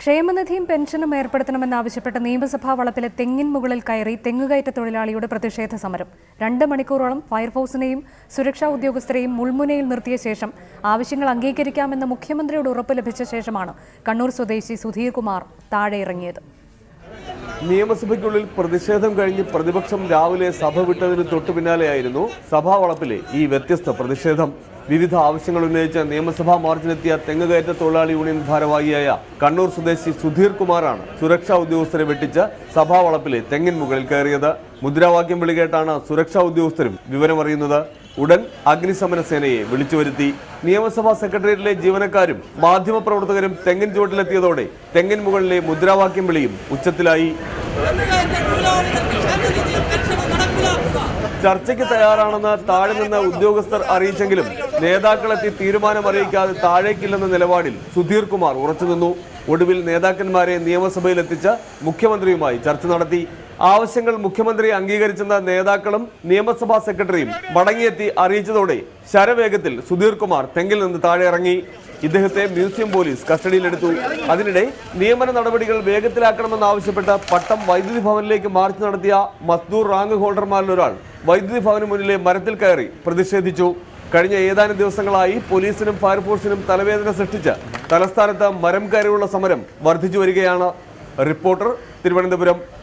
ക്ഷേമനിധിയും പെൻഷനും ഏർപ്പെടുത്തണമെന്നാവശ്യപ്പെട്ട നിയമസഭാ വളപ്പിലെ തെങ്ങിൻ മുകളിൽ കയറി തെങ്ങുകയറ്റ തൊഴിലാളിയുടെ പ്രതിഷേധ സമരം 2 മണിക്കൂറോളം ഫയർഫോഴ്സിനെയും സുരക്ഷാ ഉദ്യോഗസ്ഥരെയും മുൾമുനയിൽ നിർത്തിയ ശേഷം ആവശ്യങ്ങൾ അംഗീകരിക്കാമെന്ന മുഖ്യമന്ത്രിയുടെ ഉറപ്പ് ലഭിച്ച ശേഷമാണ് കണ്ണൂർ സ്വദേശി സുധീർ കുമാർ താഴെ ഇറങ്ങിയത്. നിയമസഭയ്ക്കുള്ളിൽ പ്രതിഷേധം കഴിഞ്ഞ് പ്രതിപക്ഷം രാവിലെ സഭ വിട്ടതിന് തൊട്ടു പിന്നാലെയായിരുന്നു സഭാ വളപ്പിലെ ഈ വ്യത്യസ്ത പ്രതിഷേധം. വിവിധ ആവശ്യങ്ങൾ ഉന്നയിച്ച നിയമസഭാ മാർച്ചിനെത്തിയ തെങ്ങുകയറ്റ തൊഴിലാളി യൂണിയൻ ഭാരവാഹിയായ കണ്ണൂർ സ്വദേശി സുധീർ കുമാറാണ് സുരക്ഷാ ഉദ്യോഗസ്ഥരെ വെട്ടിച്ച് സഭാ വളപ്പിലെ തെങ്ങിൻ മുകളിൽ കയറിയത്. മുദ്രാവാക്യം വിളികേട്ടാണ് സുരക്ഷാ ഉദ്യോഗസ്ഥരും വിവരമറിയുന്നത്. ഉടൻ അഗ്നിശമന സേനയെ വിളിച്ചു വരുത്തി. നിയമസഭാ സെക്രട്ടേറിയറ്റിലെ ജീവനക്കാരും മാധ്യമപ്രവർത്തകരും തെങ്ങിൻ ചുവട്ടിലെത്തിയതോടെ തെങ്ങിൻ മുകളിലെ മുദ്രാവാക്യം വിളിയും ഉച്ചത്തിലായി. ചർച്ചയ്ക്ക് തയ്യാറാണെന്ന് താഴെ നിന്ന് ഉദ്യോഗസ്ഥർ അറിയിച്ചെങ്കിലും നേതാക്കളെത്തി തീരുമാനം അറിയിക്കാതെ താഴേക്കില്ലെന്ന നിലപാടിൽ സുധീർ കുമാർ ഉറച്ചുനിന്നു. ഒടുവിൽ നേതാക്കന്മാരെ നിയമസഭയിലെത്തിച്ച് മുഖ്യമന്ത്രിയുമായി ചർച്ച നടത്തി. ആവശ്യങ്ങൾ മുഖ്യമന്ത്രി അംഗീകരിച്ചെന്ന നേതാക്കളും നിയമസഭാ സെക്രട്ടറിയും മടങ്ങിയെത്തി അറിയിച്ചതോടെ ശരവേഗത്തിൽ സുധീർ കുമാർ തെങ്ങിൽ നിന്ന് താഴെ ഇറങ്ങി. ഇദ്ദേഹത്തെ മ്യൂസിയം പോലീസ് കസ്റ്റഡിയിലെടുത്തു. അതിനിടെ നിയമന നടപടികൾ വേഗത്തിലാക്കണമെന്നാവശ്യപ്പെട്ട് പട്ടം വൈദ്യുതി ഭവനിലേക്ക് മാർച്ച് നടത്തിയ മസ്ദൂർ റാങ്ക് ഹോൾഡർമാരിലൊരാൾ വൈദ്യുതി ഭവന് മുന്നിലെ മരത്തിൽ കയറി പ്രതിഷേധിച്ചു. കഴിഞ്ഞ ഏതാനും ദിവസങ്ങളായി പോലീസിനും ഫയർഫോഴ്സിനും തലവേദന സൃഷ്ടിച്ച് തലസ്ഥാനത്ത് മരം കയറിയുള്ള സമരം വർദ്ധിച്ചു വരികയാണ്. റിപ്പോർട്ടർ, തിരുവനന്തപുരം.